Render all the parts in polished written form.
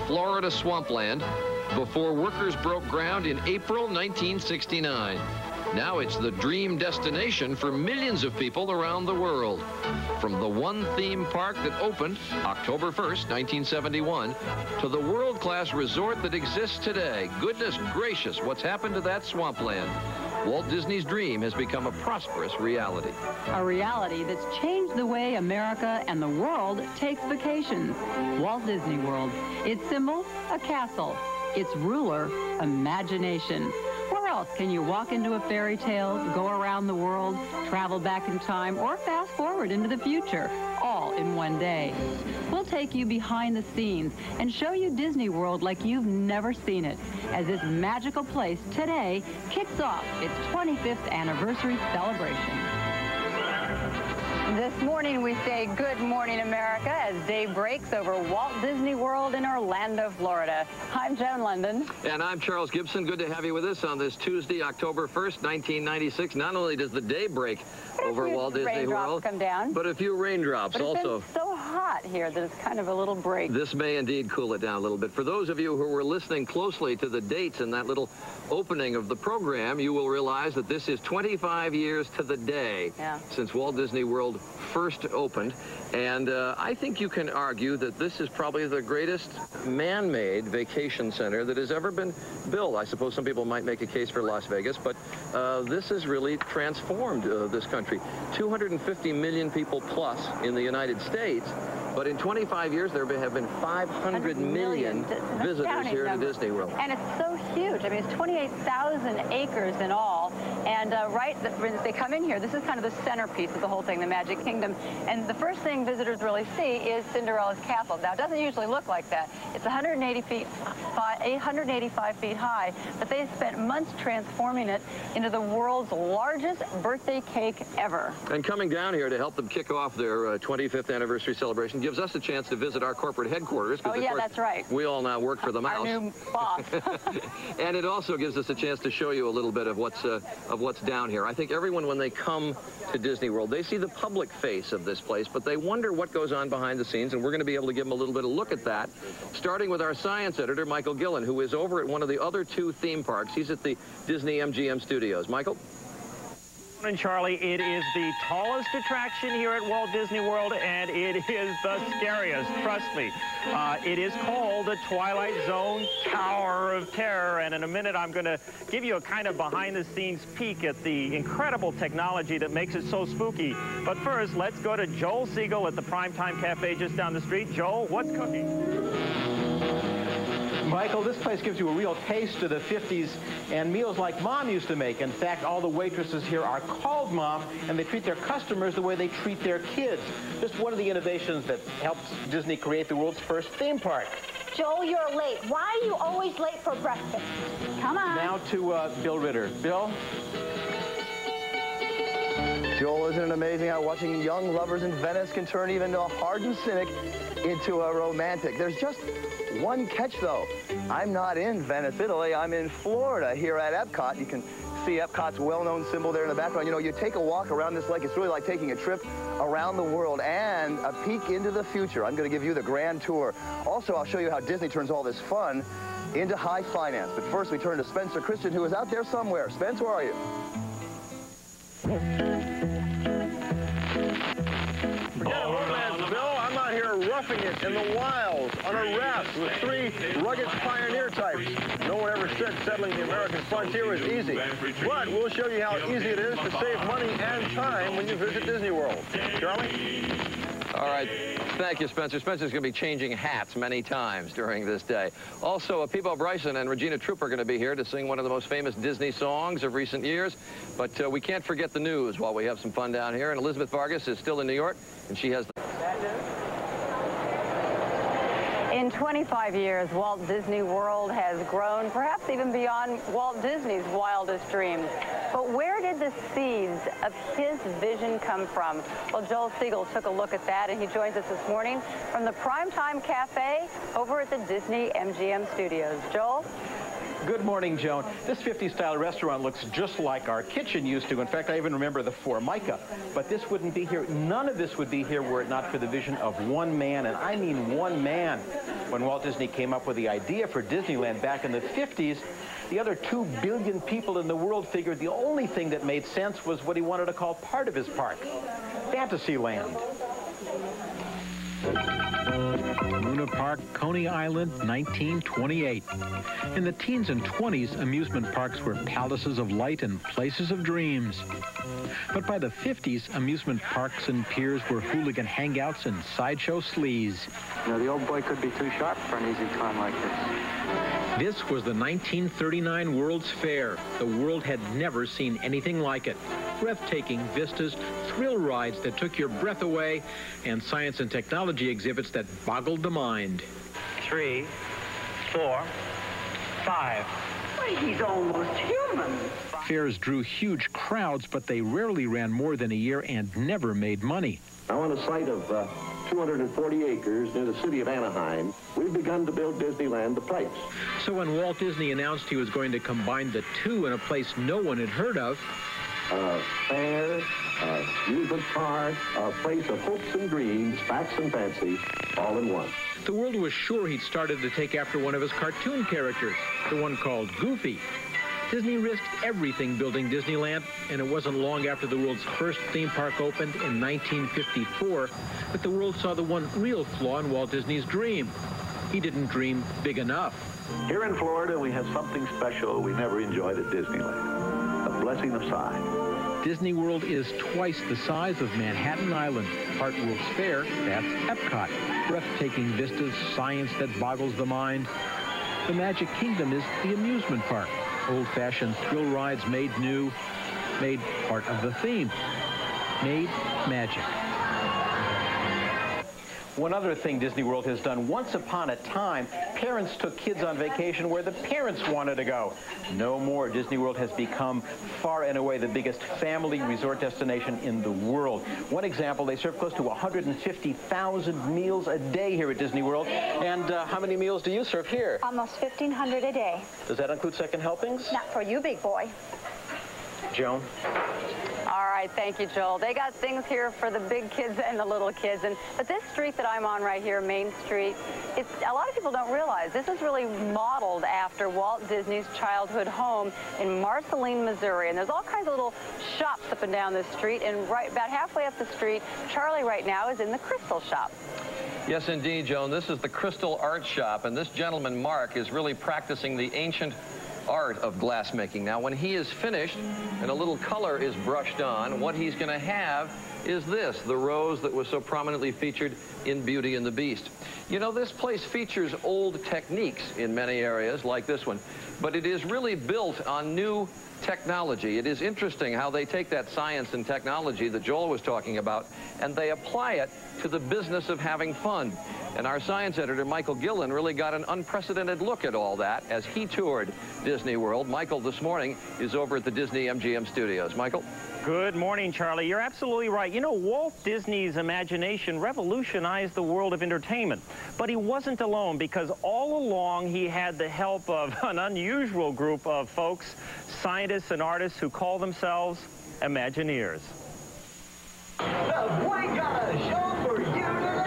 Florida swampland before workers broke ground in April 1969. Now it's the dream destination for millions of people around the world. From the one theme park that opened October 1st, 1971, to the world-class resort that exists today. Goodness gracious, what's happened to that swampland? Walt Disney's dream has become a prosperous reality. A reality that's changed the way America and the world takes vacations. Walt Disney World. Its symbol, a castle. Its ruler, imagination. Where else can you walk into a fairy tale, go around the world, travel back in time, or fast forward into the future, all in one day? We'll take you behind the scenes and show you Disney World like you've never seen it, as this magical place today kicks off its 25th anniversary celebration. This morning we say good morning America as day breaks over Walt Disney World in Orlando, Florida. I'm Joan Lunden. And I'm Charles Gibson. Good to have you with us on this Tuesday, October 1st, 1996. Not only does the day break over Walt Disney World, come down, but a few raindrops also. It's been so hot here that it's kind of a little break. This may indeed cool it down a little bit. For those of you who were listening closely to the dates in that little opening of the program, you will realize that this is 25 years to the day since Walt Disney World first opened. And I think you can argue that this is probably the greatest man-made vacation center that has ever been built. I suppose some people might make a case for Las Vegas, but this has really transformed this country. 250 million people plus in the United States, but in 25 years there have been 500 million visitors here to Disney World. And it's so huge. I mean, it's 28,000 acres in all. And when they come in here, this is kind of the centerpiece of the whole thing, the Magic Kingdom. And the first thing visitors really see is Cinderella's castle. Now, it doesn't usually look like that. It's 885 feet high, but they spent months transforming it into the world's largest birthday cake ever. And coming down here to help them kick off their 25th anniversary celebration gives us a chance to visit our corporate headquarters. Oh, yeah, that's right. We all now work for the mouse. Our new boss. And it also gives us a chance to show you a little bit of what's down here. I think everyone, when they come to Disney World, they see the public face of this place, but they wonder what goes on behind the scenes, and we're going to be able to give them a little bit of look at that, starting with our science editor, Michael Gillen, who is over at one of the other two theme parks. He's at the Disney MGM Studios. Michael? And Charlie, it is the tallest attraction here at Walt Disney World, and it is the scariest, trust me. It is called the Twilight Zone Tower of Terror, and in a minute I'm going to give you a kind of behind-the-scenes peek at the incredible technology that makes it so spooky. But first, let's go to Joel Seigel at the Primetime Cafe just down the street. Joel, what's cooking? Michael, this place gives you a real taste of the 50s and meals like Mom used to make. In fact, all the waitresses here are called Mom, and they treat their customers the way they treat their kids. Just one of the innovations that helps Disney create the world's first theme park. Joel, you're late. Why are you always late for breakfast? Come on. Now to Bill Ritter. Bill? Joel, isn't it amazing how watching young lovers in Venice can turn even a hardened cynic into a romantic? There's just one catch, though. I'm not in Venice, Italy. I'm in Florida here at Epcot. You can see Epcot's well-known symbol there in the background. You know, you take a walk around this lake. It's really like taking a trip around the world and a peek into the future. I'm going to give you the grand tour. Also, I'll show you how Disney turns all this fun into high finance. But first, we turn to Spencer Christen, who is out there somewhere. Spence, where are you? Roughing it in the wilds on a raft with three rugged pioneer types. No one ever said settling the American frontier was easy. But we'll show you how easy it is to save money and time when you visit Disney World. Charlie? All right. Thank you, Spencer. Spencer's going to be changing hats many times during this day. Also, Peebo Bryson and Regina Troop are going to be here to sing one of the most famous Disney songs of recent years. But we can't forget the news while we have some fun down here. And Elizabeth Vargas is still in New York, and she has the... In 25 years, Walt Disney World has grown, perhaps even beyond Walt Disney's wildest dreams. But where did the seeds of his vision come from? Well, Joel Seigel took a look at that, and he joins us this morning from the Primetime Cafe over at the Disney MGM Studios. Joel? Good morning, Joan. This 50s-style restaurant looks just like our kitchen used to. In fact, I even remember the Formica. But this wouldn't be here. None of this would be here were it not for the vision of one man, and I mean one man. When Walt Disney came up with the idea for Disneyland back in the 50s, the other 2 billion people in the world figured the only thing that made sense was what he wanted to call part of his park, Fantasyland. Luna Park, Coney Island, 1928. In the teens and 20s, amusement parks were palaces of light and places of dreams. But by the 50s, amusement parks and piers were hooligan hangouts and sideshow sleaze. You know, the old boy could be too sharp for an easy con like this. This was the 1939 World's Fair. The world had never seen anything like it. Breathtaking vistas, thrill rides that took your breath away, and science and technology exhibits that boggled the mind. 3, 4, 5. Why, he's almost human. Fairs drew huge crowds, but they rarely ran more than a year and never made money. Now, on a site of 240 acres near the city of Anaheim, we've begun to build Disneyland, the place. So when Walt Disney announced he was going to combine the two in a place no one had heard of, fair, amusement park, a place of hopes and dreams, facts and fancy, all in one. the world was sure he'd started to take after one of his cartoon characters, the one called Goofy. Disney risked everything building Disneyland, and it wasn't long after the world's first theme park opened in 1954 that the world saw the one real flaw in Walt Disney's dream. He didn't dream big enough. Here in Florida, we have something special we never enjoyed at Disneyland, the blessing of size. Disney World is twice the size of Manhattan Island. Part World's Fair, that's Epcot. Breathtaking vistas, science that boggles the mind. The Magic Kingdom is the amusement park. Old-fashioned thrill rides made new, made part of the theme, made magic. One other thing Disney World has done, once upon a time, parents took kids on vacation where the parents wanted to go. No more. Disney World has become far and away the biggest family resort destination in the world. One example, they serve close to 150,000 meals a day here at Disney World. And how many meals do you serve here? Almost 1,500 a day. Does that include second helpings? Not for you, big boy. Joan? All right, thank you, Joel. They got things here for the big kids and the little kids. But this street that I'm on right here, Main Street, a lot of people don't realize this is really modeled after Walt Disney's childhood home in Marceline, Missouri. And there's all kinds of little shops up and down this street. And right about halfway up the street, Charlie right now is in the Crystal Shop. Yes, indeed, Joan. This is the Crystal Art Shop, and this gentleman, Mark, is really practicing the ancient art of glassmaking. Now, when he is finished and a little color is brushed on, what he's going to have is this, the rose that was so prominently featured in Beauty and the Beast. You know, this place features old techniques in many areas, like this one, but it is really built on new technology. It is interesting how they take that science and technology that Joel was talking about, and they apply it to the business of having fun. And our science editor, Michael Gillen, really got an unprecedented look at all that as he toured Disney World. Michael, this morning, is over at the Disney MGM studios. Michael? Good morning, Charlie. You're absolutely right. You know, Walt Disney's imagination revolutionized the world of entertainment. But he wasn't alone, because all along he had the help of an unusual group of folks, scientists and artists who call themselves Imagineers. Well, we got a show for you today.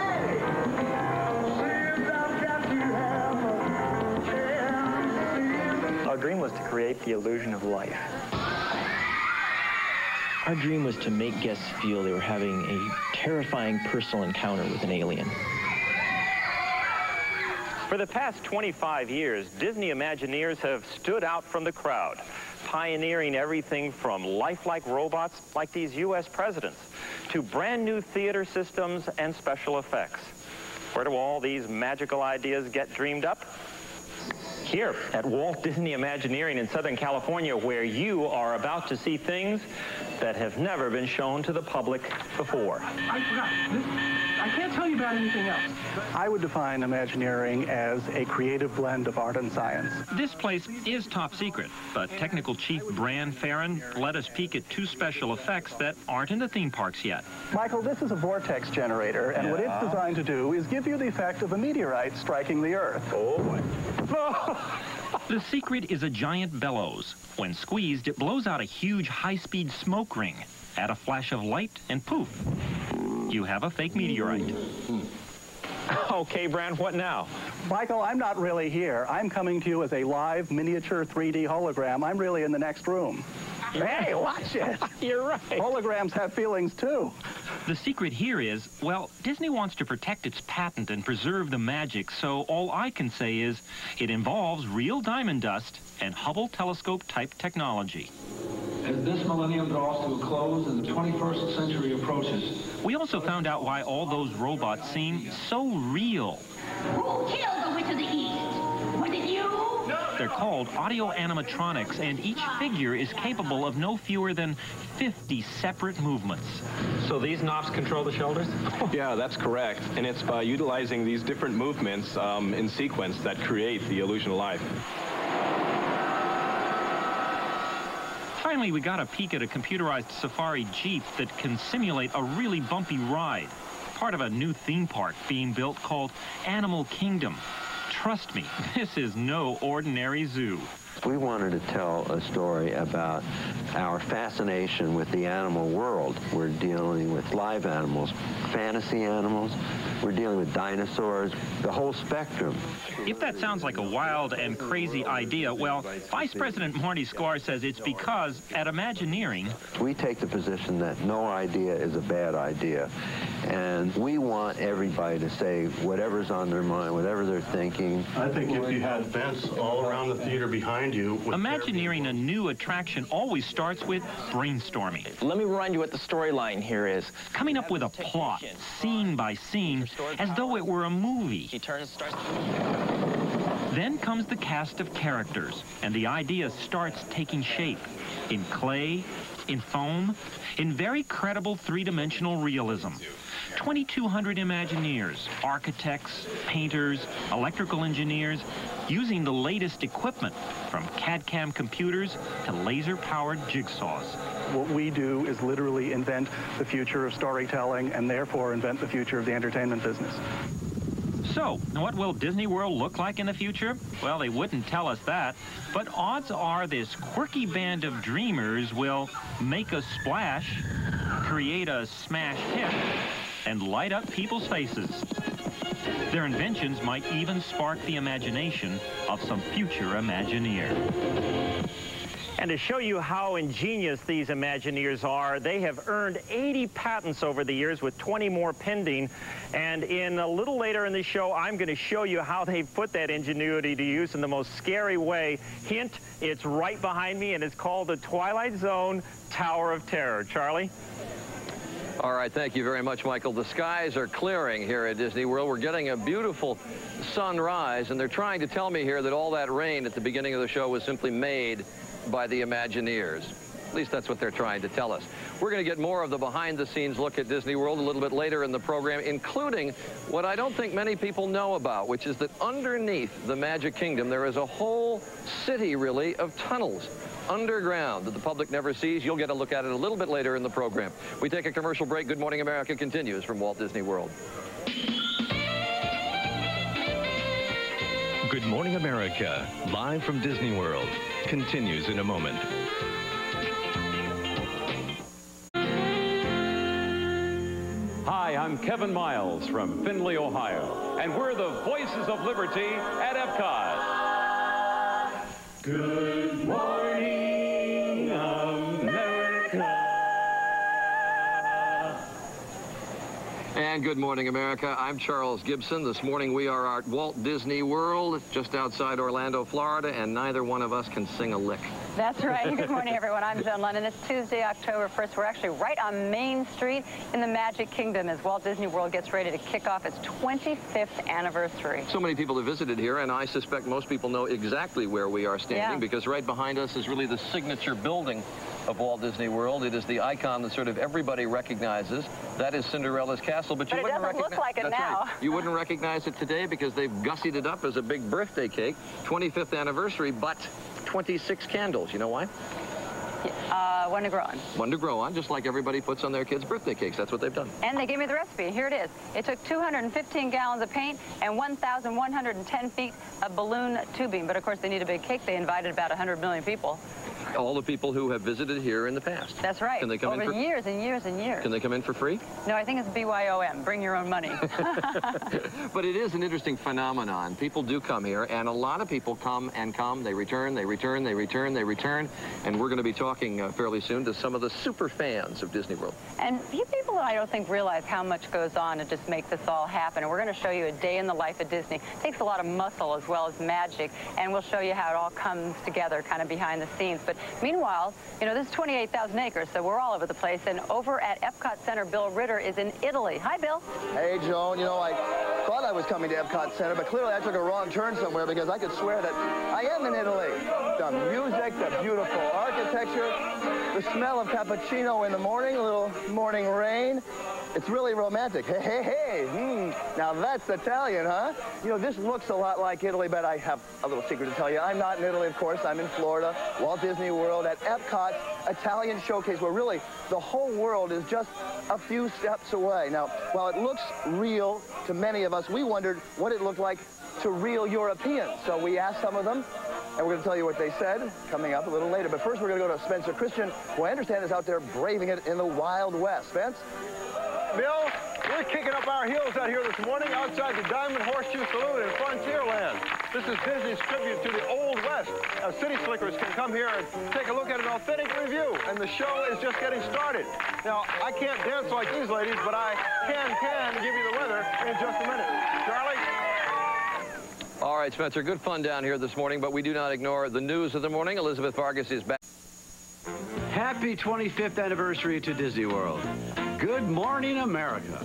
Our dream was to create the illusion of life. Our dream was to make guests feel they were having a terrifying personal encounter with an alien. For the past 25 years, Disney Imagineers have stood out from the crowd, pioneering everything from lifelike robots like these U.S. presidents to brand new theater systems and special effects. Where do all these magical ideas get dreamed up? Here at Walt Disney Imagineering in Southern California, where you are about to see things that have never been shown to the public before. I I can't tell you about anything else. I would define Imagineering as a creative blend of art and science. This place is top secret, but Technical Chief Bran Farron let us peek at 2 special effects that aren't in the theme parks yet. Michael, this is a vortex generator, and what it's designed to do is give you the effect of a meteorite striking the Earth. Oh, boy. The secret is a giant bellows. When squeezed, it blows out a huge high-speed smoke ring. Add a flash of light, and poof, you have a fake meteorite. Okay, Bran, what now? Michael, I'm not really here. I'm coming to you as a live miniature 3D hologram. I'm really in the next room. Hey, watch it. You're right. Holograms have feelings, too. The secret here is, well, Disney wants to protect its patent and preserve the magic, so all I can say is it involves real diamond dust and Hubble telescope-type technology. As this millennium draws to a close and the 21st century approaches. We also found out why all those robots seem so real. Who killed the Witch of the East? Was it you? They're called audio animatronics, and each figure is capable of no fewer than 50 separate movements. So these knobs control the shoulders? Yeah, that's correct. And it's by utilizing these different movements in sequence that create the illusion of life. Finally, we got a peek at a computerized safari Jeep that can simulate a really bumpy ride. Part of a new theme park being built called Animal Kingdom. Trust me, this is no ordinary zoo. We wanted to tell a story about our fascination with the animal world. We're dealing with live animals, fantasy animals, we're dealing with dinosaurs, the whole spectrum. If that sounds like a wild and crazy idea, well, Vice President Marty Sklar says it's because at Imagineering, we take the position that no idea is a bad idea. And we want everybody to say whatever's on their mind, whatever they're thinking. I think if you had vents all around the theater behind you... Imagineering a new attraction always starts with brainstorming. Let me remind you what the storyline here is. Coming up with a plot, scene by scene, as though it were a movie. Then comes the cast of characters, and the idea starts taking shape. In clay, in foam, in very credible three-dimensional realism. 2,200 Imagineers, architects, painters, electrical engineers, using the latest equipment, from CAD/CAM computers to laser-powered jigsaws. What we do is literally invent the future of storytelling and therefore invent the future of the entertainment business. So, what will Disney World look like in the future? Well, they wouldn't tell us that, but odds are this quirky band of dreamers will make a splash, create a smash hit, and light up people's faces. Their inventions might even spark the imagination of some future Imagineer. And to show you how ingenious these Imagineers are, they have earned 80 patents over the years with 20 more pending. And in a little later in the show, I'm going to show you how they've put that ingenuity to use in the most scary way. Hint, it's right behind me, and it's called the Twilight Zone Tower of Terror. Charlie? All right, thank you very much, Michael. The skies are clearing here at Disney World. We're getting a beautiful sunrise, and they're trying to tell me here that all that rain at the beginning of the show was simply made by the Imagineers. At least that's what they're trying to tell us. We're going to get more of the behind-the-scenes look at Disney World a little bit later in the program, including what I don't think many people know about, which is that underneath the Magic Kingdom, there is a whole city, really, of tunnels underground that the public never sees. You'll get a look at it a little bit later in the program. We take a commercial break. Good Morning America continues from Walt Disney World. Good Morning America, live from Disney World, continues in a moment. Hi, I'm Kevin Miles from Findlay, Ohio, and we're the Voices of Liberty at Epcot. Good morning, America. And good morning, America. I'm Charles Gibson. This morning we are at Walt Disney World, just outside Orlando, Florida, and neither one of us can sing a lick. That's right. Good morning, everyone. I'm Joan, Lunden. It's Tuesday, October 1st. We're actually right on Main Street in the Magic Kingdom as Walt Disney World gets ready to kick off its 25th anniversary. So many people have visited here, and I suspect most people know exactly where we are standing, because right behind us is really the signature building of Walt Disney World. It is the icon that sort of everybody recognizes. That is Cinderella's castle, but you wouldn't recognize it. Look like it now. Right. You wouldn't recognize it today because they've gussied it up as a big birthday cake. 25th anniversary, but 26 candles. You know why? One to grow on. One to grow on, just like everybody puts on their kids' birthday cakes. That's what they've done. And they gave me the recipe. Here it is. It took 215 gallons of paint and 1,110 feet of balloon tubing. But, of course, they need a big cake. They invited about 100 million people. All the people who have visited here in the past. That's right. Can they come in for years and years and years. Can they come in for free? No, I think it's BYOM. Bring your own money. But it is an interesting phenomenon. People do come here, and a lot of people come and come. They return, they return, they return, they return. And we're going to be talking fairly soon to some of the super fans of Disney World. And few people, I don't think, realize how much goes on to just make this all happen. And we're going to show you a day in the life of Disney. It takes a lot of muscle as well as magic, and we'll show you how it all comes together kind of behind the scenes. But meanwhile, you know, this is 28,000 acres, so we're all over the place. And over at Epcot Center, Bill Ritter is in Italy. Hi, Bill. Hey, Joan. You know, I thought I was coming to Epcot Center, but clearly I took a wrong turn somewhere because I could swear that I am in Italy. The music, the beautiful architecture, the smell of cappuccino in the morning, a little morning rain. It's really romantic. Hey, hey, hey. Now that's Italian, huh? You know, this looks a lot like Italy, but I have a little secret to tell you. I'm not in Italy, of course. I'm in Florida, Walt Disney World, at Epcot's Italian Showcase, where really the whole world is just a few steps away. Now, while it looks real to many of us, we wondered what it looked like to real Europeans. So we asked some of them, and we're going to tell you what they said coming up a little later. But first, we're going to go to Spencer Christen, who I understand is out there braving it in the Wild West. Spence? Bill, we're kicking up our heels out here this morning outside the Diamond Horseshoe Saloon in Frontierland. This is Disney's tribute to the Old West. Now, city slickers can come here and take a look at an authentic review, and the show is just getting started. Now, I can't dance like these ladies, but I can give you the weather in just a minute. Charlie? All right, Spencer, good fun down here this morning, but we do not ignore the news of the morning. Elizabeth Vargas is back. Happy 25th anniversary to Disney World. Good morning, America.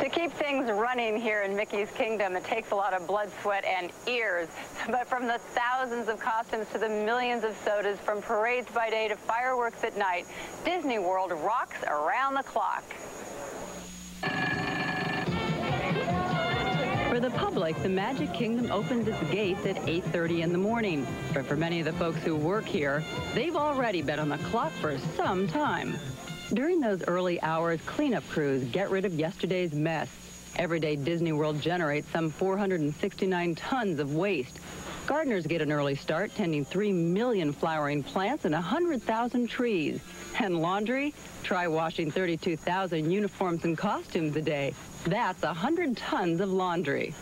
To keep things running here in Mickey's Kingdom, it takes a lot of blood, sweat, and ears. But from the thousands of costumes to the millions of sodas, from parades by day to fireworks at night, Disney World rocks around the clock. For the public, the Magic Kingdom opens its gates at 8:30 in the morning. But for many of the folks who work here, they've already been on the clock for some time. During those early hours, cleanup crews get rid of yesterday's mess. Every day, Disney World generates some 469 tons of waste. Gardeners get an early start, tending 3 million flowering plants and 100,000 trees. And laundry? Try washing 32,000 uniforms and costumes a day. That's 100 tons of laundry.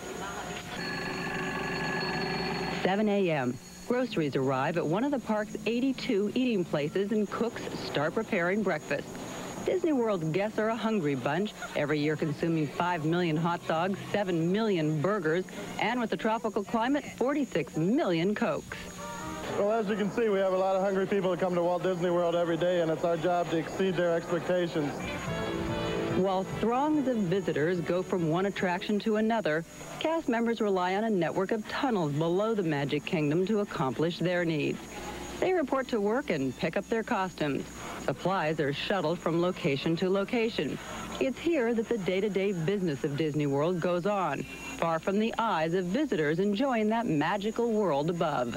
7 a.m. Groceries arrive at one of the park's 82 eating places, and cooks start preparing breakfast. Disney World guests are a hungry bunch, every year consuming 5 million hot dogs, 7 million burgers, and with the tropical climate, 46 million Cokes. Well, as you can see, we have a lot of hungry people that come to Walt Disney World every day, and it's our job to exceed their expectations. While throngs of visitors go from one attraction to another, cast members rely on a network of tunnels below the Magic Kingdom to accomplish their needs. They report to work and pick up their costumes. Supplies are shuttled from location to location. It's here that the day-to-day business of Disney World goes on, far from the eyes of visitors enjoying that magical world above.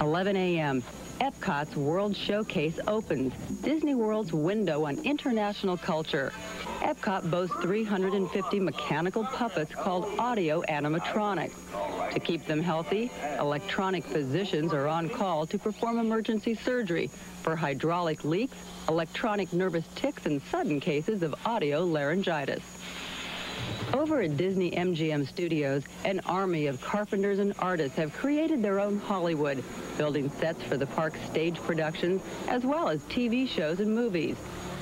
11 a.m. Epcot's World Showcase opens, Disney World's window on international culture. Epcot boasts 350 mechanical puppets called audio animatronics. To keep them healthy, electronic physicians are on call to perform emergency surgery for hydraulic leaks, electronic nervous tics, and sudden cases of audio laryngitis. Over at Disney MGM Studios, an army of carpenters and artists have created their own Hollywood, building sets for the park's stage productions, as well as TV shows and movies.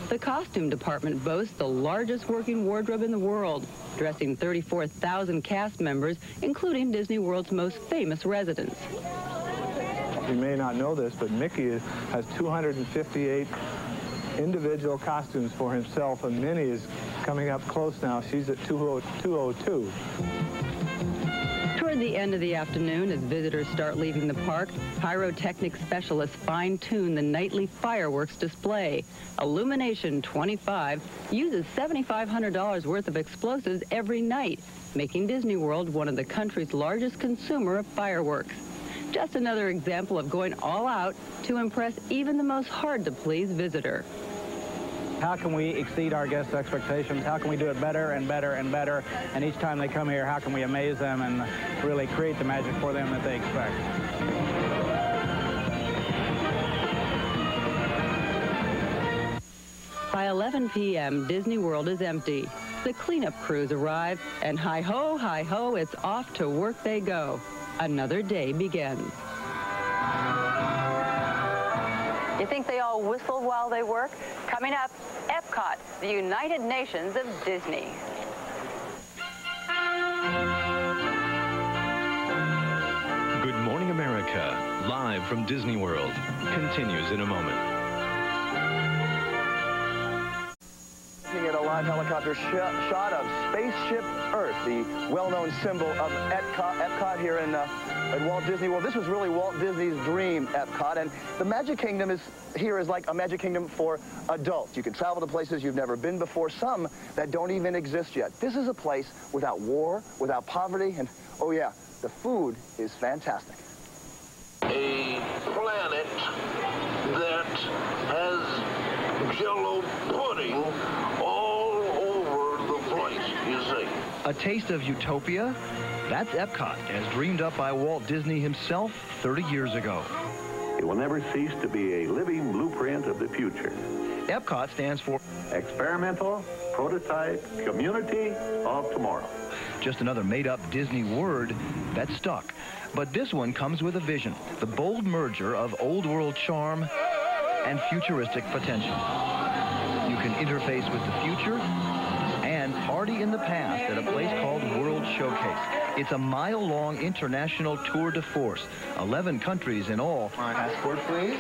The costume department boasts the largest working wardrobe in the world, dressing 34,000 cast members, including Disney World's most famous residents. You may not know this, but Mickey has 258 individual costumes for himself, and Minnie is coming up close now. She's at 202. Toward the end of the afternoon, as visitors start leaving the park, pyrotechnic specialists fine-tune the nightly fireworks display. Illumination 25 uses $7,500 worth of explosives every night, making Disney World one of the country's largest consumer of fireworks. Just another example of going all out to impress even the most hard-to-please visitor. How can we exceed our guests' expectations? How can we do it better and better and better? And each time they come here, how can we amaze them and really create the magic for them that they expect? By 11 p.m., Disney World is empty. The cleanup crews arrive, and hi-ho, it's off to work they go. Another day begins. You think they all whistle while they work? Coming up, Epcot, the United Nations of Disney. Good Morning America, live from Disney World, continues in a moment. Looking at a live helicopter shot of Spaceship Earth, the well-known symbol of Epcot here at Walt Disney World. This was really Walt Disney's dream, Epcot, and the Magic Kingdom is like a Magic Kingdom for adults. You can travel to places you've never been before, some that don't even exist yet. This is a place without war, without poverty, and oh yeah, the food is fantastic. A planet that has Jell-O pudding all over the place, you see. A taste of utopia? That's Epcot, as dreamed up by Walt Disney himself 30 years ago. It will never cease to be a living blueprint of the future. Epcot stands for Experimental Prototype Community of Tomorrow. Just another made-up Disney word that stuck. But this one comes with a vision, the bold merger of old world charm and futuristic potential. You can interface with the future and party in the past at a place called World Showcase. It's a mile-long international tour de force, 11 countries in all. My passport, please.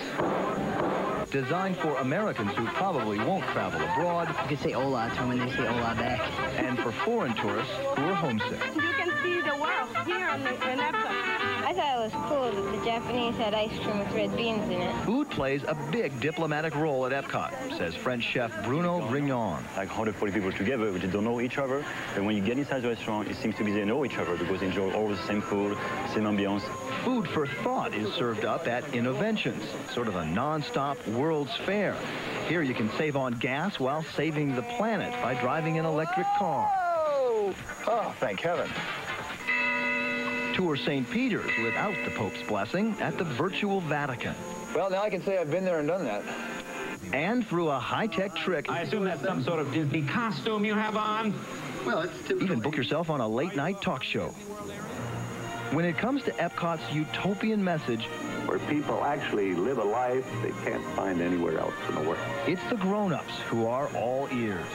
Designed for Americans who probably won't travel abroad. You can say hola to them when they say hola back. And for foreign tourists who are homesick. You can see the world here in Epcot. I thought it was cool that the Japanese had ice cream with red beans in it. Food plays a big diplomatic role at Epcot, says French chef Bruno Grignon. Like 140 people together, which don't know each other. And when you get inside the restaurant, it seems to be they know each other because they enjoy all the same food, same ambiance. Food for thought is served up at Innoventions, sort of a non-stop World's Fair. Here you can save on gas while saving the planet by driving an electric car. Oh, thank heaven. Tour St. Peter's without the Pope's blessing at the virtual Vatican. Well, now I can say I've been there and done that. And through a high-tech trick... I assume that's some sort of Disney costume you have on? Well, it's typical. Even book yourself on a late-night talk show. When it comes to Epcot's utopian message... Where people actually live a life they can't find anywhere else in the world. It's the grown-ups who are all ears.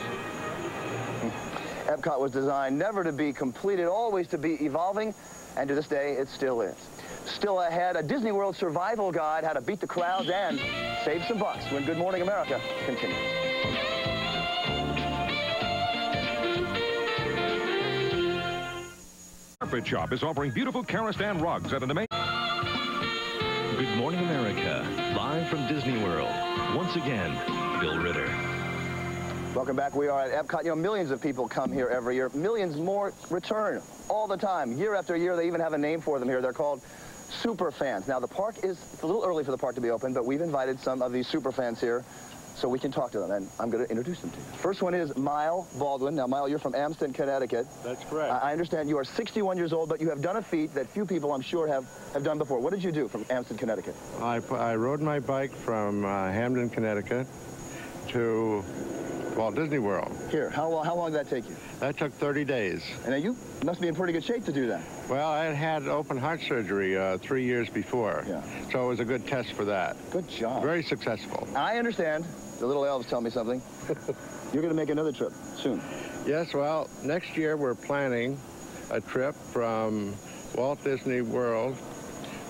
Epcot was designed never to be completed, always to be evolving, and to this day, it still is. Still ahead, a Disney World survival guide, how to beat the crowds and save some bucks when Good Morning America continues. Carpet Shop is offering beautiful Karastan rugs at an amazing... Good Morning America, live from Disney World. Once again, Bill Ritter. Welcome back. We are at Epcot. You know, millions of people come here every year. Millions more return all the time. Year after year, they even have a name for them here. They're called super fans. Now, the park is it's a little early for the park to be open, but we've invited some of these super fans here so we can talk to them, and I'm going to introduce them to you. First one is Mile Baldwin. Now, Mile, you're from Amston, Connecticut. That's correct. I understand you are 61 years old, but you have done a feat that few people, I'm sure, have done before. What did you do from Amston, Connecticut? I rode my bike from Hamden, Connecticut to Walt Disney World. Here, how long did that take you? That took 30 days. And you must be in pretty good shape to do that. Well, I had open heart surgery 3 years before. Yeah. So it was a good test for that. Good job. Very successful. I understand. The little elves tell me something. You're going to make another trip soon. Yes, well, next year we're planning a trip from Walt Disney World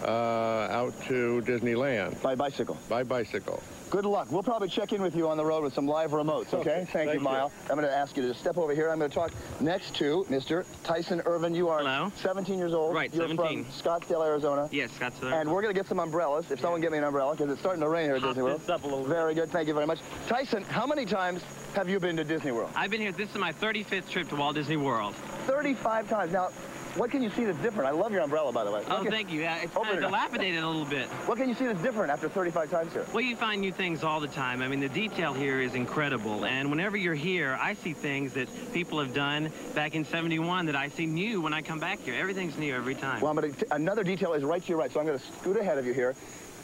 out to Disneyland. By bicycle? By bicycle. Good luck. We'll probably check in with you on the road with some live remotes, okay? Thank you, Miles. I'm going to ask you to step over here. I'm going to talk next to Mr. Tyson Irvin. You are 17 years old. Right, You're 17. from Scottsdale, Arizona. Yes, Scottsdale, Arizona. And we're going to get some umbrellas. If someone get me an umbrella, because it's starting to rain here at Disney World. Up a little Very good. Thank you very much. Tyson, how many times have you been to Disney World? I've been here. This is my 35th trip to Walt Disney World. 35 times. Now, what can you see that's different? I love your umbrella, by the way. Oh, thank you. Yeah, it's kind of dilapidated a little bit. What can you see that's different after 35 times here? Well, you find new things all the time. I mean, the detail here is incredible. And whenever you're here, I see things that people have done back in '71 that I see new when I come back here. Everything's new every time. Well, but another detail is right to your right, so I'm going to scoot ahead of you here.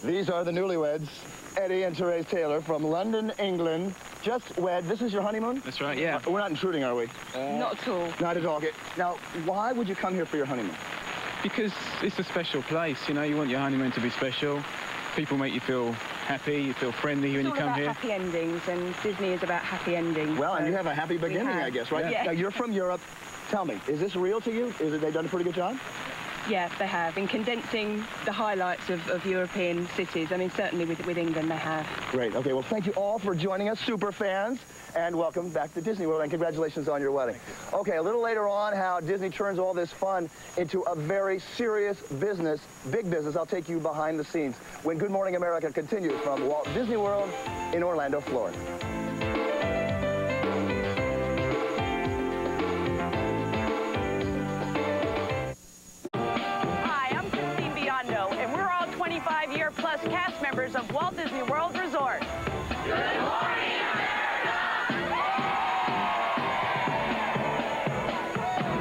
These are the newlyweds, Eddie and Therese Taylor from London, England. Just wed. This is your honeymoon? That's right, yeah. We're not intruding, are we? Not at all. Not at all. Okay. Now, why would you come here for your honeymoon? Because it's a special place, you know, you want your honeymoon to be special. People make you feel happy, you feel friendly when you come here. It's all about happy endings, and Disney is about happy endings. Well, and you have a happy beginning, I guess, right? Yeah. Now, you're from Europe. Tell me, is this real to you? Have they done a pretty good job? Yeah, they have. In condensing the highlights of European cities, I mean, certainly with England they have. Great. Okay, well, thank you all for joining us, super fans, and welcome back to Disney World, and congratulations on your wedding. Okay, a little later on, how Disney turns all this fun into a very serious business, big business. I'll take you behind the scenes when Good Morning America continues from Walt Disney World in Orlando, Florida. Plus cast members of Walt Disney World Resort. Good morning,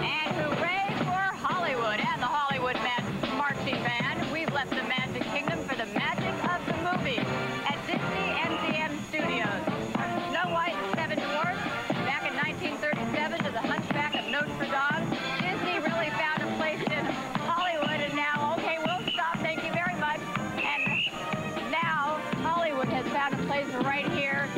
And hooray for Hollywood and the Hollywood Marching Band. We've left the Magic Kingdom for the magic of the movie at Disney MGM Studios. From Snow White and Seven Dwarfs back in 1937 to the Hunchback of Notre Dame, Disney really found a place in Hollywood, and now, okay, we'll stop. Thank you very much. Has found a place right here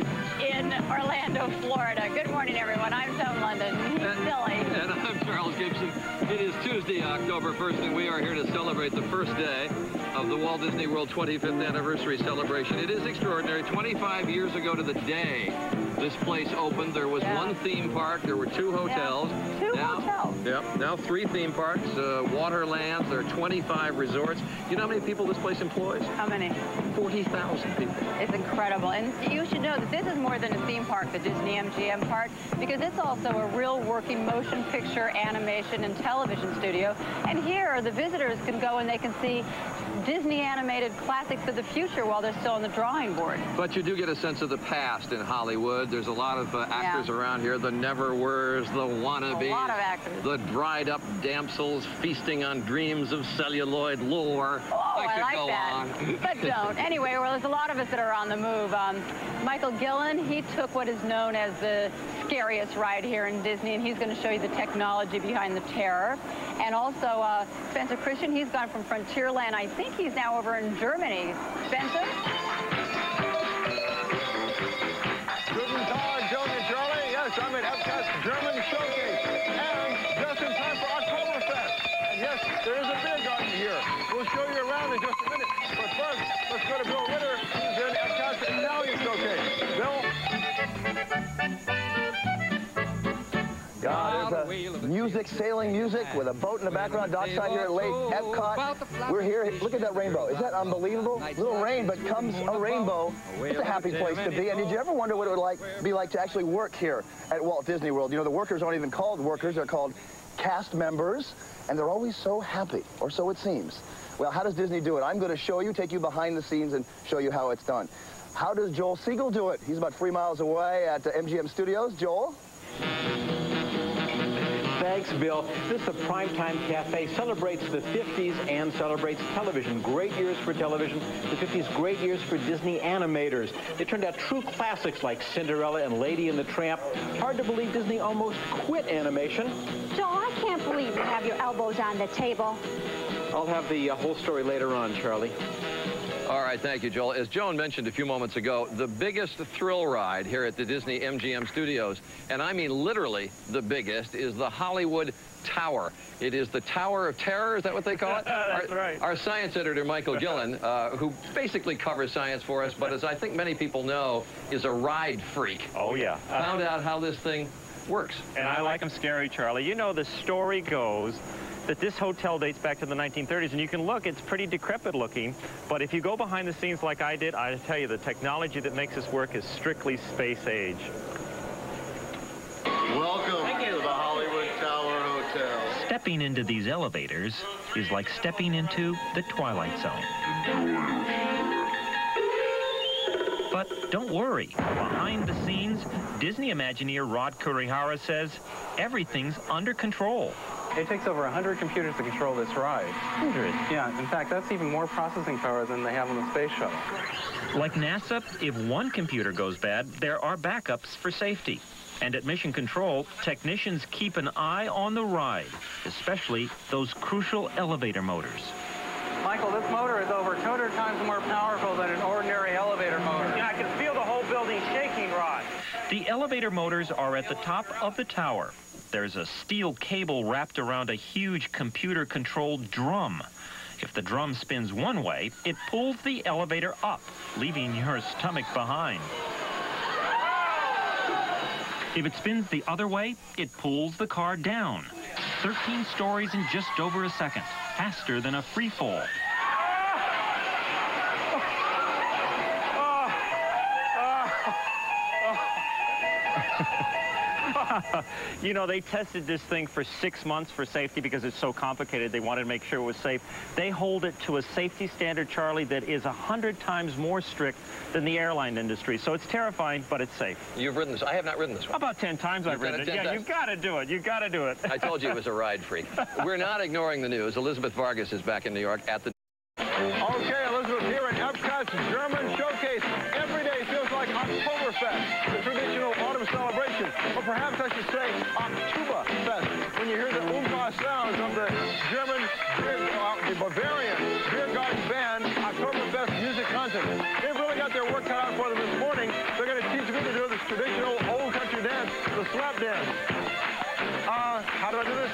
in Orlando, Florida. Good morning, everyone. I'm Joan Lunden. He's silly. And I'm Charles Gibson. It is Tuesday, October 1st, and we are here to celebrate the first day of the Walt Disney World 25th anniversary celebration. It is extraordinary. 25 years ago to the day this place opened, there was one theme park. There were 2 hotels. Two hotels. Yep. Now 3 theme parks, Waterlands. There are 25 resorts. You know how many people this place employs? How many? 40,000 people. It's incredible. And you should know that this is more than a theme park, the Disney MGM park, because it's also a real working motion picture, animation, and television studio. And here, the visitors can go and they can see Disney animated classics of the future while they're still on the drawing board. But you do get a sense of the past in Hollywood. There's a lot of actors around here. The never-weres, the wannabes. A lot of actors. The dried-up damsels feasting on dreams of celluloid lore. Oh, I like that. On. But don't. Anyway, well, there's a lot of us that are on the move. Michael Gillen, he took what is known as the scariest ride here in Disney, and he's going to show you the technology behind the terror. And also, Spencer Christian, he's gone from Frontierland. I think he's now over in Germany. Spencer? Guten Tag, Joan and Charlie. Yes, I'm at Epcot's German Showcase. And just in time for Oktoberfest. And yes, there is a beer garden here. We'll show you around in just a minute. But first, let's go to Bill Ritter. He's in Epcot's Italian Showcase. Bill? There's a music, sailing music with a boat in the background, dockside here at Lake Epcot. We're here. Look at that rainbow. Is that unbelievable? Little rain, but comes a rainbow. It's a happy place to be. And did you ever wonder what it would be like to actually work here at Walt Disney World? You know, the workers aren't even called workers. They're called cast members, and they're always so happy, or so it seems. Well, how does Disney do it? I'm going to show you, take you behind the scenes and show you how it's done. How does Joel Seigel do it? He's about 3 miles away at MGM Studios. Joel? Thanks, Bill. This is the Primetime Cafe. Celebrates the 50s and celebrates television. Great years for television. The 50s, great years for Disney animators. They turned out true classics like Cinderella and Lady and the Tramp. Hard to believe Disney almost quit animation. Joel, I can't believe you have your elbows on the table. I'll have the whole story later on, Charlie. All right, thank you, Joel. As Joan mentioned a few moments ago, the biggest thrill ride here at the Disney MGM Studios, and I mean literally the biggest, is the Hollywood Tower. It is the Tower of Terror, is that what they call it? That's right. Our science editor, Michael Gillen, who basically covers science for us, but as I think many people know, is a ride freak. Oh, yeah. Found out how this thing works. And I like them scary, Charlie. You know, the story goes that this hotel dates back to the 1930s, and you can look, it's pretty decrepit looking, but if you go behind the scenes like I did, I tell you, the technology that makes this work is strictly space age. Welcome to the Hollywood Tower Hotel. Stepping into these elevators is like stepping into the Twilight Zone. But don't worry, behind the scenes, Disney Imagineer Rod Kurihara says everything's under control. It takes over 100 computers to control this ride. 100? Yeah, in fact, that's even more processing power than they have on the space shuttle. Like NASA, if one computer goes bad, there are backups for safety. And at Mission Control, technicians keep an eye on the ride, especially those crucial elevator motors. Michael, this motor is over 200 times more powerful than an ordinary elevator motor. Yeah, I can feel the whole building shaking, Rod. The elevator motors are at the top of the tower. There's a steel cable wrapped around a huge computer-controlled drum. If the drum spins one way, it pulls the elevator up, leaving your stomach behind. If it spins the other way, it pulls the car down. 13 stories in just over a second, faster than a free fall. You know, they tested this thing for 6 months for safety because it's so complicated. They wanted to make sure it was safe. They hold it to a safety standard, Charlie, that is 100 times more strict than the airline industry. So it's terrifying, but it's safe. You've ridden this. I have not ridden this one. About 10 times I've ridden it. Yeah, you've got to do it. You've got to do it. I told you it was a ride freak. We're not ignoring the news. Elizabeth Vargas is back in New York at the... Okay, Elizabeth, here in Epcot's German Showcase. Every day feels like Oktoberfest, the traditional autumn celebration. Or perhaps I should say Oktoberfest, when you hear the oompa sounds of the German, the Bavarian beer garden band Oktoberfest music concert. They've really got their work cut out for them this morning. They're going to teach me to do this traditional old country dance, the slap dance. How do I do this?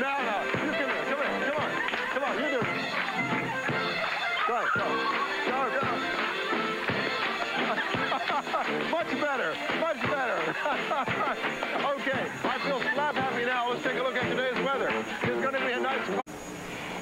No, you come here, come on, you do it. Go. Much better. Okay, I feel slap happy now. Let's take a look at today's weather. It's going to be a nice...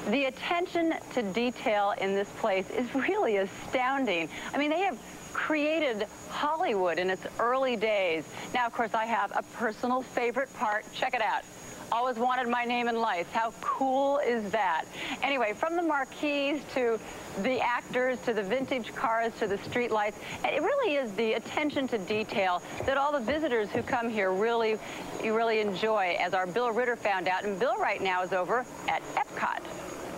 The attention to detail in this place is really astounding. I mean, they have created Hollywood in its early days. Now, of course, I have a personal favorite part. Check it out. Always wanted my name in lights. How cool is that? Anyway, from the marquees to the actors to the vintage cars to the street lights, it really is the attention to detail that all the visitors who come here really enjoy, as our Bill Ritter found out. And Bill right now is over at Epcot.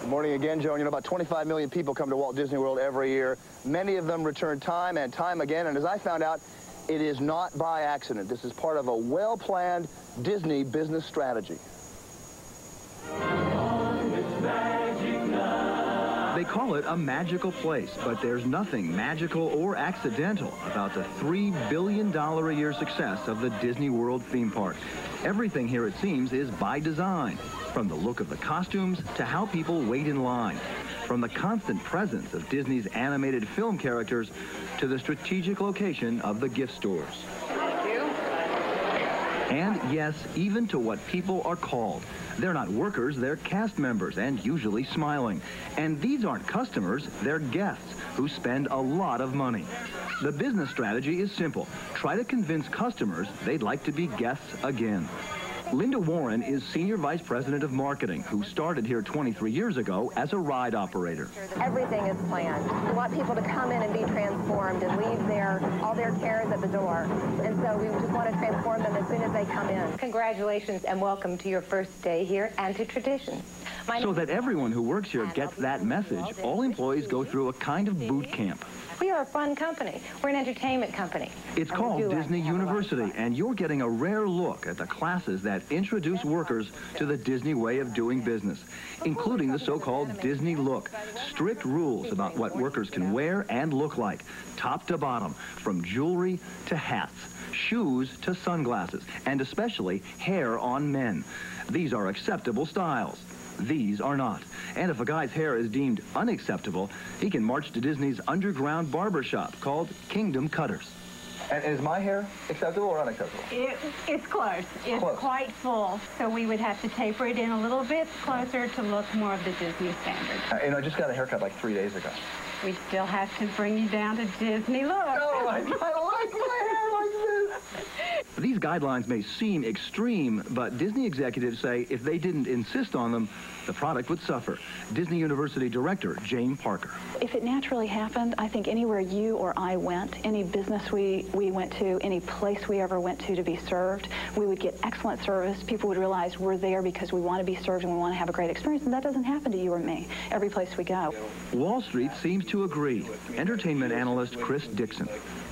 Good morning again, Joan. You know, about 25 million people come to Walt Disney World every year. Many of them return time and time again. And as I found out, it is not by accident. This is part of a well-planned Disney business strategy. They call it a magical place, but there's nothing magical or accidental about the $3 billion a year success of the Disney World theme park. Everything here, it seems, is by design, from the look of the costumes to how people wait in line, from the constant presence of Disney's animated film characters to the strategic location of the gift stores. And yes, even to what people are called. They're not workers, they're cast members, and usually smiling. And these aren't customers, they're guests who spend a lot of money. The business strategy is simple. Try to convince customers they'd like to be guests again. Linda Warren is Senior Vice President of Marketing, who started here 23 years ago as a ride operator. Everything is planned. We want people to come in and be transformed and leave all their cares at the door. And so we just want to transform them as soon as they come in. Congratulations and welcome to your first day here and to traditions. So that everyone who works here gets that message, all employees go through a kind of boot camp. We are a fun company. We're an entertainment company. It's called Disney University, and you're getting a rare look at the classes that introduce workers to the Disney way of doing business, including the so-called Disney look. Strict rules about what workers can wear and look like, top to bottom, from jewelry to hats, shoes to sunglasses, and especially hair on men. These are acceptable styles. These are not. And if a guy's hair is deemed unacceptable, he can march to Disney's underground barbershop called Kingdom Cutters. And is my hair acceptable or unacceptable? It's close. It's quite full, so we would have to taper it in a little bit closer to look more of the Disney standard. You know, I just got a haircut like 3 days ago. We still have to bring you down to Disney look. Oh, I like my hair like this. These guidelines may seem extreme, but Disney executives say if they didn't insist on them, the product would suffer. Disney University Director Jane Parker. If it naturally happened, I think anywhere you or I went, any business we went to, any place we ever went to be served, we would get excellent service. People would realize we're there because we want to be served and we want to have a great experience, and that doesn't happen to you or me every place we go. Wall Street seems to agree. Entertainment analyst Chris Dixon.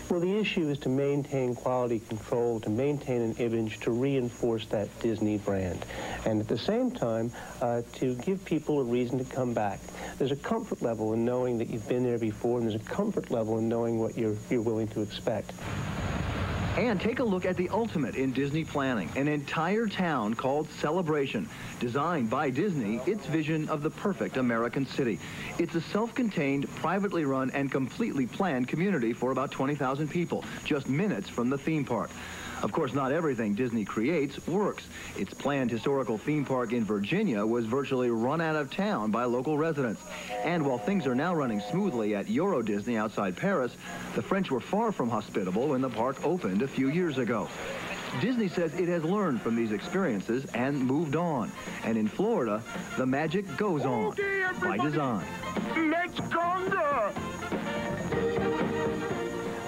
Well, the issue is to maintain quality control, to maintain an image, to reinforce that Disney brand, and at the same time, to give people a reason to come back. There's a comfort level in knowing that you've been there before, and there's a comfort level in knowing what you're willing to expect. And take a look at the ultimate in Disney planning, an entire town called Celebration. Designed by Disney, its vision of the perfect American city. It's a self-contained, privately run, and completely planned community for about 20,000 people, just minutes from the theme park. Of course, not everything Disney creates works. Its planned historical theme park in Virginia was virtually run out of town by local residents. And while things are now running smoothly at Euro Disney outside Paris, the French were far from hospitable when the park opened a few years ago. Disney says it has learned from these experiences and moved on. And in Florida, the magic goes on by design. Let's conga!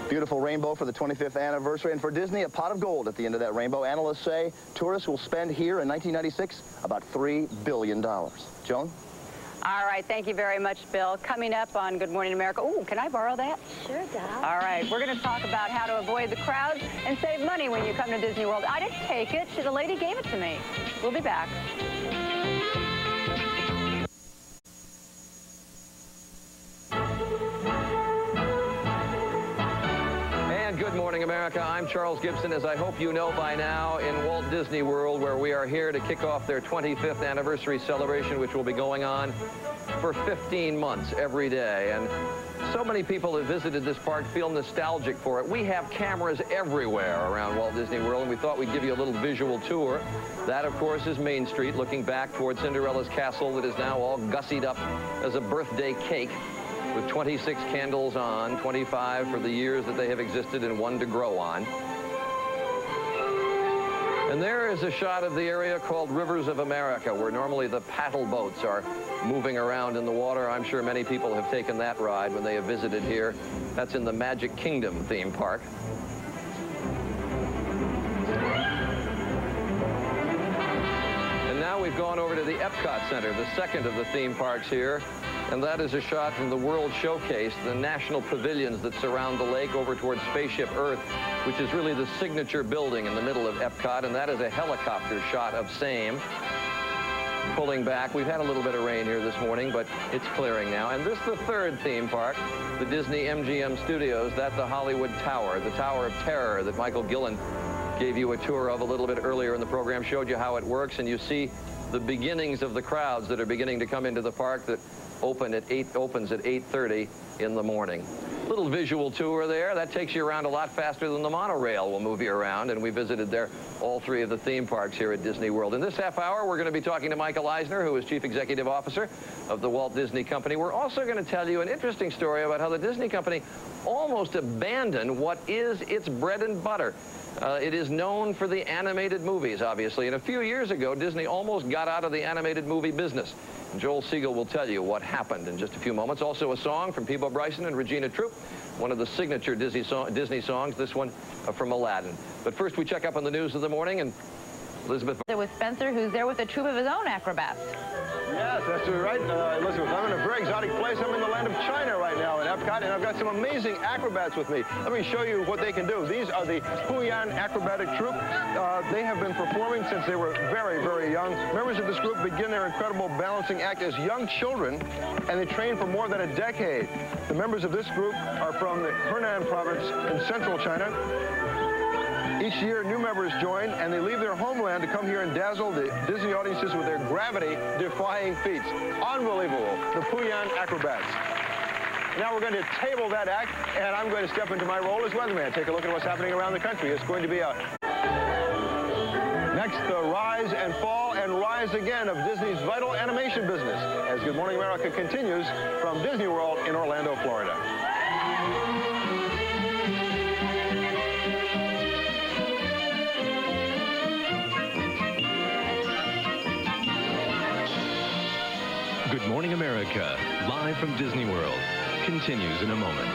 Beautiful rainbow for the 25th anniversary, and for Disney, a pot of gold at the end of that rainbow. Analysts say tourists will spend here in 1996 about $3 billion. Joan? All right, thank you very much, Bill. Coming up on Good Morning America. Ooh, can I borrow that? Sure, Doc. All right, we're going to talk about how to avoid the crowds and save money when you come to Disney World. I didn't take it. The lady gave it to me. We'll be back. Good morning, America. I'm Charles Gibson, as I hope you know by now, in Walt Disney World, where we are here to kick off their 25th anniversary celebration, which will be going on for 15 months every day. And so many people have visited this park feel nostalgic for it. We have cameras everywhere around Walt Disney World, and we thought we'd give you a little visual tour. That, of course, is Main Street, looking back toward Cinderella's castle that is now all gussied up as a birthday cake, with 26 candles on, 25 for the years that they have existed and one to grow on. And there is a shot of the area called Rivers of America, where normally the paddle boats are moving around in the water. I'm sure many people have taken that ride when they have visited here. That's in the Magic Kingdom theme park. And now we've gone over to the Epcot Center, the second of the theme parks here. And that is a shot from the World Showcase, the national pavilions that surround the lake over towards Spaceship Earth, which is really the signature building in the middle of Epcot. And that is a helicopter shot of same. Pulling back. We've had a little bit of rain here this morning, but it's clearing now. And this is the third theme park, the Disney MGM Studios. That's the Hollywood Tower, the Tower of Terror that Michael Gillen gave you a tour of a little bit earlier in the program, showed you how it works, and you see the beginnings of the crowds that are beginning to come into the park that opens at 8:30 in the morning. Little visual tour there. That takes you around a lot faster than the monorail will move you around, and we visited there all three of the theme parks here at Disney World. In this half hour, we're going to be talking to Michael Eisner, who is Chief Executive Officer of the Walt Disney Company. We're also going to tell you an interesting story about how the Disney Company almost abandoned what is its bread and butter. It is known for the animated movies, obviously, and a few years ago, Disney almost got out of the animated movie business. And Joel Seigel will tell you what happened in just a few moments. Also a song from Peebo Bryson and Regina Troop, one of the signature Disney songs, this one from Aladdin. But first, we check up on the news of the morning, and Elizabeth... With Spencer, who's there with a troupe of his own acrobats. Yes, Yes, that's right, Elizabeth. I'm in a very exotic place. I'm in the land of China right now at Epcot, and I've got some amazing acrobats with me. Let me show you what they can do. These are the Puyan Acrobatic Troupe. They have been performing since they were very, very young. Members of this group begin their incredible balancing act as young children, and they train for more than a decade. The members of this group are from the Henan province in central China. Each year, new members join, and they leave their homeland to come here and dazzle the Disney audiences with their gravity-defying feats. Unbelievable, the Puyan Acrobats. Now we're going to table that act, and I'm going to step into my role as weatherman. Take a look at what's happening around the country. It's going to be a... Next, the rise and fall and rise again of Disney's vital animation business, as Good Morning America continues from Disney World in Orlando, Florida. Good Morning America, live from Disney World, continues in a moment.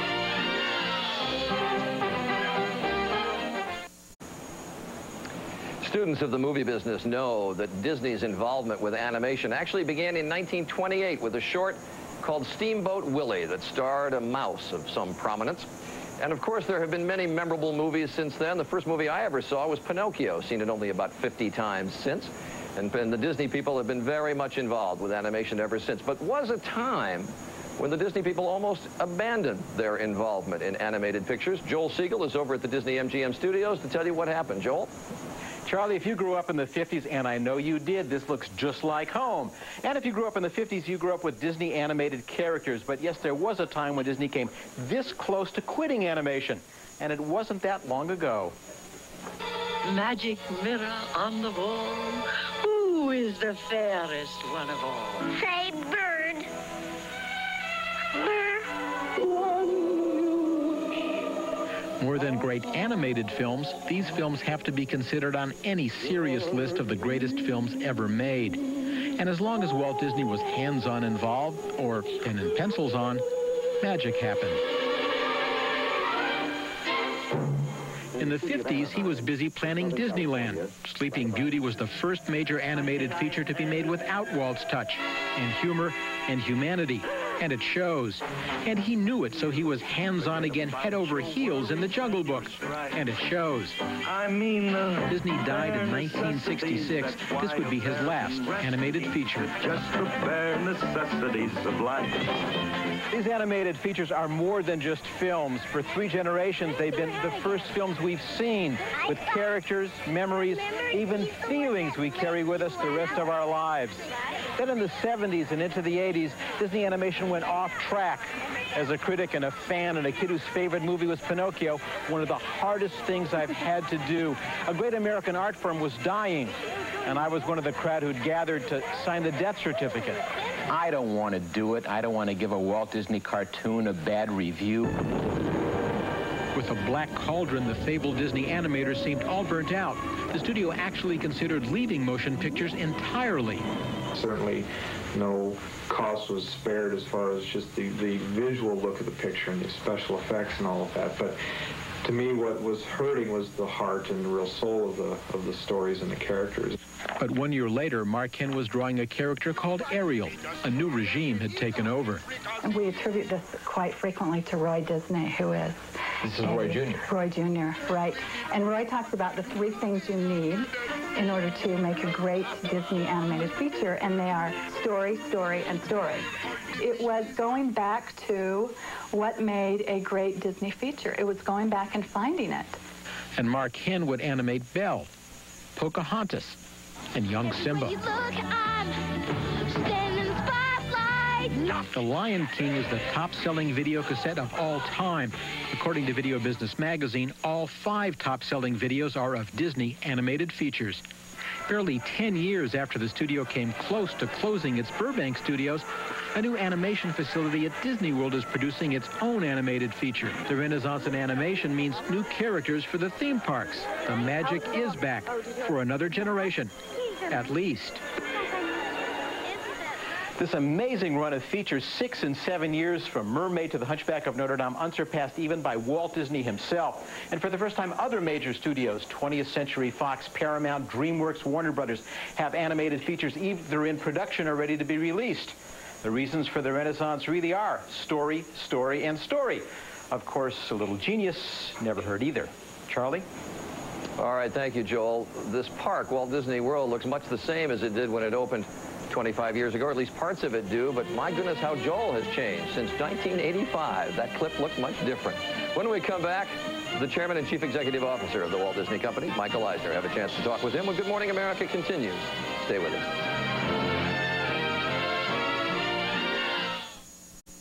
Students of the movie business know that Disney's involvement with animation actually began in 1928 with a short called Steamboat Willie that starred a mouse of some prominence. And of course, there have been many memorable movies since then. The first movie I ever saw was Pinocchio, seen it only about 50 times since. And the Disney people have been very much involved with animation ever since. But was a time when the Disney people almost abandoned their involvement in animated pictures. Joel Seigel is over at the Disney MGM studios to tell you what happened. Joel? Charlie, if you grew up in the 50s, and I know you did, this looks just like home. And if you grew up in the 50s, you grew up with Disney animated characters. But yes, there was a time when Disney came this close to quitting animation. And it wasn't that long ago. Magic mirror on the wall. Who is the fairest one of all? Say bird. More than great animated films, these films have to be considered on any serious list of the greatest films ever made. And as long as Walt Disney was hands-on involved, or pen and pencils on, magic happened. In the 50s, he was busy planning Disneyland. Sleeping Beauty was the first major animated feature to be made without Walt's touch, and humor and humanity. And it shows. And he knew it, so he was hands-on again, head over heels in the Jungle Book. And it shows. Disney died in 1966. This would be his last animated feature. Just the bare necessities of life. These animated features are more than just films. For 3 generations, they've been the first films we've seen, with characters, memories, even feelings we carry with us the rest of our lives. Then in the 70s and into the 80s, Disney animation went off track. As a critic and a fan and a kid whose favorite movie was Pinocchio, one of the hardest things I've had to do. A great American art form was dying, and I was one of the crowd who'd gathered to sign the death certificate. I don't want to do it. I don't want to give a Walt Disney cartoon a bad review. With a black cauldron, the fabled Disney animators seemed all burnt out. The studio actually considered leaving motion pictures entirely. Certainly no cost was spared as far as just the visual look of the picture and the special effects and all of that. But to me, what was hurting was the heart and the real soul of the stories and the characters. But 1 year later, Mark Ken was drawing a character called Ariel. A new regime had taken over. We attribute this quite frequently to Roy Disney, who is... This is Roy Jr. Roy Jr., right. And Roy talks about the 3 things you need in order to make a great Disney animated feature, and they are story, story, and story. It was going back to what made a great Disney feature. It was going back and finding it. And Mark Ken would animate Belle, Pocahontas, and young Simba. The Lion King is the top-selling video cassette of all time. According to Video Business Magazine, all 5 top-selling videos are of Disney animated features. Barely 10 years after the studio came close to closing its Burbank studios, a new animation facility at Disney World is producing its own animated feature. The renaissance in animation means new characters for the theme parks. The magic is back for another generation, at least. This amazing run of features, 6 and 7 years, from Mermaid to the Hunchback of Notre Dame, unsurpassed even by Walt Disney himself. And for the first time, other major studios, 20th Century Fox, Paramount, DreamWorks, Warner Brothers, have animated features either in production or ready to be released. The reasons for the Renaissance really are story, story, and story. Of course, a little genius never heard either. Charlie? All right, thank you, Joel. This park, Walt Disney World, looks much the same as it did when it opened 25 years ago, or at least parts of it do, but my goodness, how Joel has changed. Since 1985, that clip looked much different. When we come back, the Chairman and Chief Executive Officer of the Walt Disney Company, Michael Eisner. Have a chance to talk with him when Good Morning America continues. Stay with us.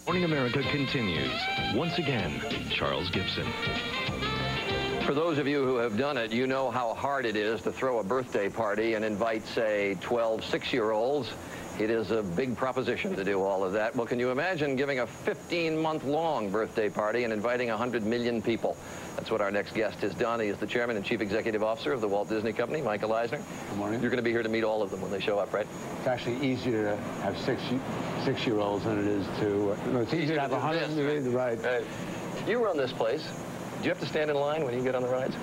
Morning America continues. Once again, Charles Gibson. For those of you who have done it, you know how hard it is to throw a birthday party and invite, say, 12 6-year-olds. It is a big proposition to do all of that. Well, can you imagine giving a 15-month-long birthday party and inviting 100 million people? That's what our next guest has done. He is the Chairman and Chief Executive Officer of the Walt Disney Company, Michael Eisner. Good morning. You're going to be here to meet all of them when they show up, right? It's actually easier to have six-year-olds than it is to... it's easier to have 100, right. You run this place. Do you have to stand in line when you get on the rides?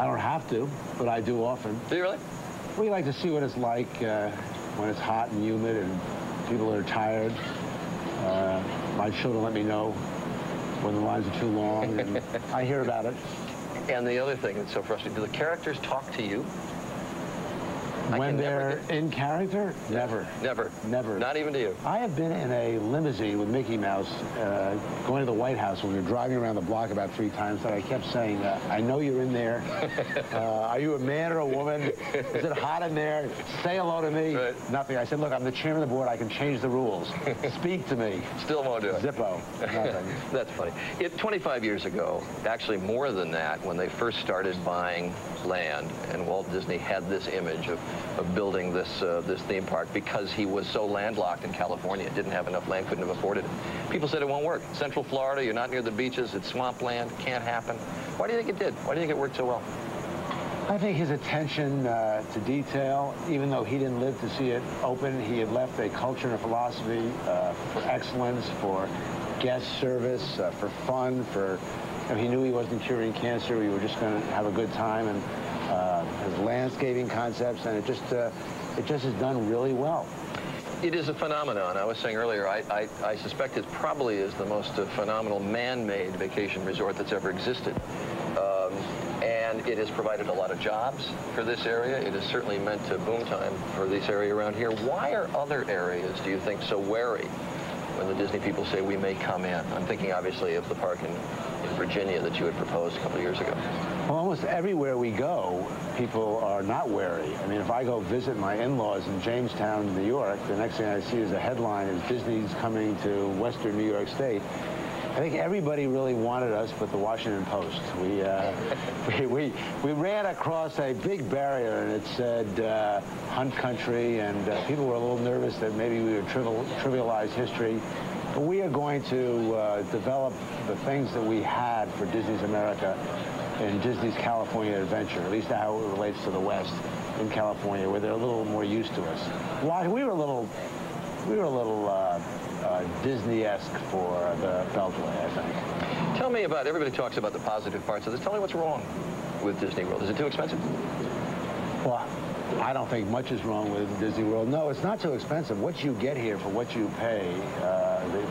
I don't have to, but I do often. Do you really? We like to see what it's like when it's hot and humid and people are tired. My children let me know when the lines are too long, and I hear about it. And the other thing that's so frustrating, do the characters talk to you? When they're in character? Never. Never? Never. Not even to you? I have been in a limousine with Mickey Mouse going to the White House when we were driving around the block about 3 times, that I kept saying, I know you're in there. Are you a man or a woman? Is it hot in there? Say hello to me. Right. Nothing. I said, look, I'm the chairman of the board. I can change the rules. Speak to me. Still won't do it. Zippo. Nothing. That's funny. 25 years ago, actually more than that, when they first started buying land, and Walt Disney had this image of building this theme park because he was so landlocked in California, didn't have enough land, couldn't have afforded it. People said it won't work. Central Florida, you're not near the beaches, it's swampland, can't happen. Why do you think it did? Why do you think it worked so well? I think his attention to detail, even though he didn't live to see it open, he had left a culture and a philosophy for excellence, for guest service, for fun, for... he knew he wasn't curing cancer. We were just going to have a good time, and his landscaping concepts, and it just is done really well. It is a phenomenon. I was saying earlier, I suspect it probably is the most phenomenal man-made vacation resort that's ever existed. And it has provided a lot of jobs for this area. It is certainly meant to boom time for this area around here. Why are other areas, do you think, so wary when the Disney people say we may come in? I'm thinking, obviously, of the park in Virginia that you had proposed a couple of years ago. Well, almost everywhere we go, people are not wary. I mean, if I go visit my in-laws in Jamestown, New York, the next thing I see is a headline is Disney's coming to Western New York State. I think everybody really wanted us but the Washington Post. We ran across a big barrier, and it said Hunt Country, and people were a little nervous that maybe we would trivialize history. But we are going to develop the things that we had for Disney's America in Disney's California Adventure, at least how it relates to the West in California, where they're a little more used to us. Why we were a little Disney-esque for the Beltway, I think. Tell me about, everybody talks about the positive parts of this. Tell me what's wrong with Disney World. Is it too expensive? Well, I don't think much is wrong with Disney World. No, it's not too expensive. What you get here for what you pay,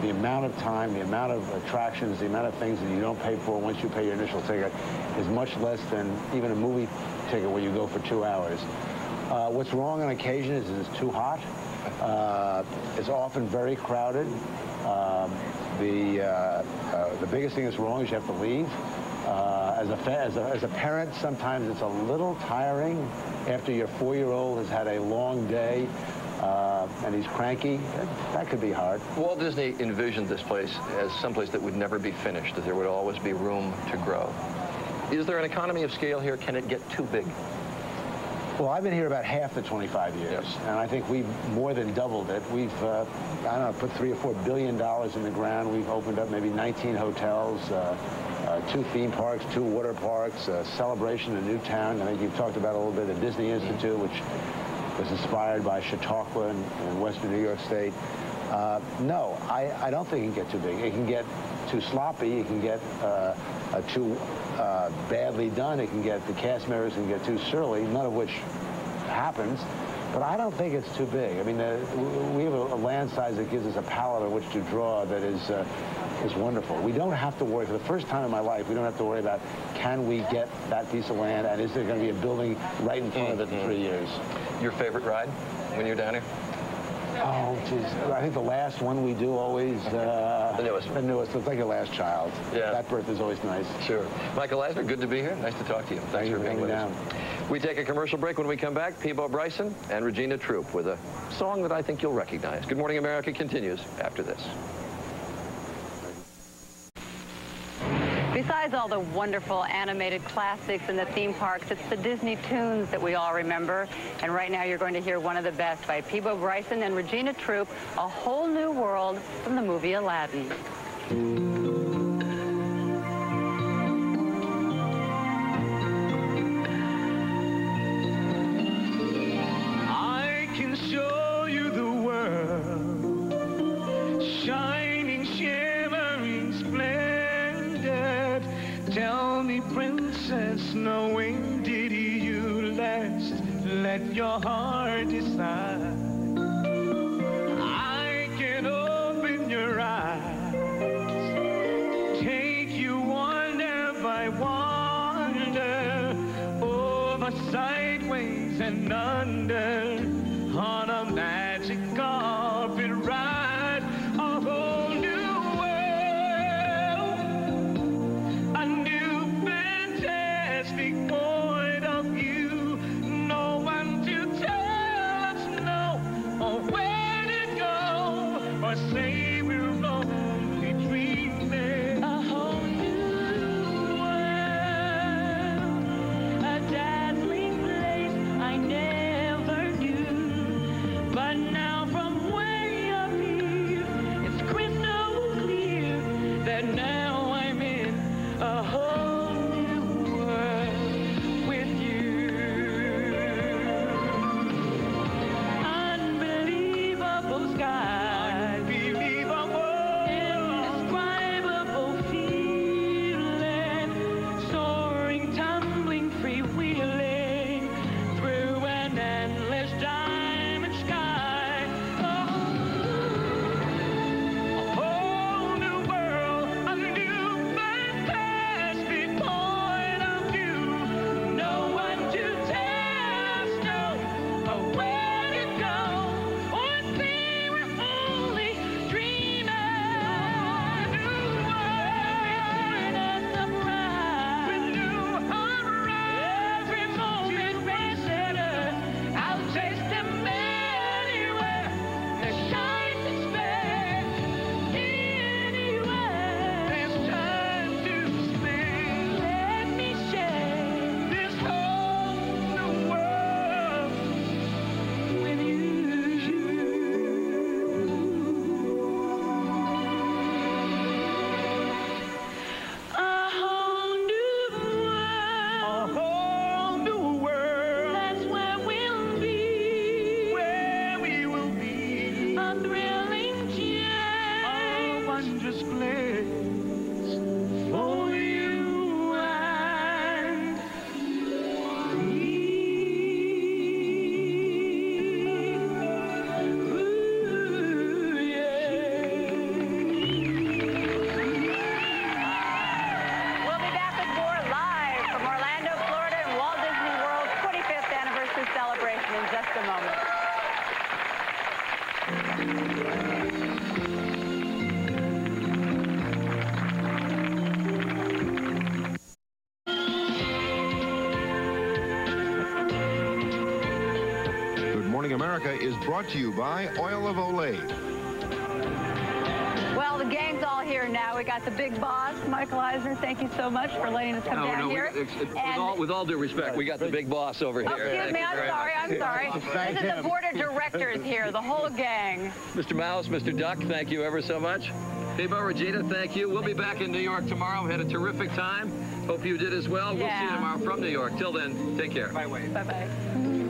the amount of time, the amount of attractions, the amount of things that you don't pay for once you pay your initial ticket is much less than even a movie ticket where you go for 2 hours. What's wrong on occasion is it's too hot. It's often very crowded. The biggest thing that's wrong is you have to leave. As a parent, sometimes it's a little tiring after your 4-year-old has had a long day and he's cranky. That could be hard. Walt Disney envisioned this place as someplace that would never be finished, that there would always be room to grow. Is there an economy of scale here? Can it get too big? Well, I've been here about half the 25 years, and I think we've more than doubled it. We've, I don't know, put $3 or $4 billion in the ground. We've opened up maybe 19 hotels, 2 theme parks, 2 water parks, Celebration in Newtown. I think you've talked about a little bit the Disney Institute, which was inspired by Chautauqua in western New York State. No, I don't think it can get too big. It can get too sloppy. It can get too badly done. It can get, the cast members can get too surly, none of which happens. But I don't think it's too big. I mean, we have a land size that gives us a palette on which to draw that is wonderful. We don't have to worry, for the first time in my life, we don't have to worry about, can we get that piece of land, and is there going to be a building right in front of it in 3 years? Your favorite ride when you're down here? Oh, geez. I think the last one we do always... the newest. The newest. It's like your last child. Yeah. That birth is always nice. Sure. Michael Eisner, good to be here. Nice to talk to you. Thanks for being with us. We take a commercial break. When we come back, Peabo Bryson and Regina Troop with a song that I think you'll recognize. Good Morning America continues after this. Besides all the wonderful animated classics in the theme parks, it's the Disney tunes that we all remember. And right now you're going to hear one of the best by Peabo Bryson and Regina Troop, A Whole New World from the movie Aladdin. I can show you the world, shining, shimmering, splendid. Tell me, princess, knowing did you last? Let your heart decide. I can open your eyes, take you wonder by wonder, over, sideways, and under, on a magic carpet ride. A whole new world, a new fantastic point of view. No one to tell us no, or where to go, or say we're only dreaming. A whole new world, a dazzling place I never knew. But now from way up here, it's crystal clear that now I'm in a whole new world with you. Unbelievable skies, indescribable feeling, soaring, tumbling, freewheeling through an endless diamond sky. A whole new world, a new fantastic point of view. No one to tell us no, or where to go, or say we're only dreaming. New world, a surprise, with new horizons. Every moment better, I'll chase them anywhere. The shine to spare, anywhere. There's time to spend. Let me share this whole new world with you. A whole new world. A whole new world. That's where we'll be. Where we will be. A thrilling chance. A wondrous place for you and me. Ooh, yeah. We'll be back with more live from Orlando, Florida, and Walt Disney World's 25th anniversary celebration in just a moment. Good Morning America is brought to you by Oil of Olay. Well, the gang's all here now. We got the big boss, Michael Eisner. Thank you so much for letting us come down here. With all due respect, we got the big boss over here. Oh, excuse me, I'm sorry. This is the board of directors here, the whole gang. Mr. Mouse, Mr. Duck, thank you ever so much. Peabo, Regina, thank you. We'll be back in New York tomorrow. We had a terrific time. Hope you did as well. We'll see you tomorrow from New York. Till then, take care. Bye-bye.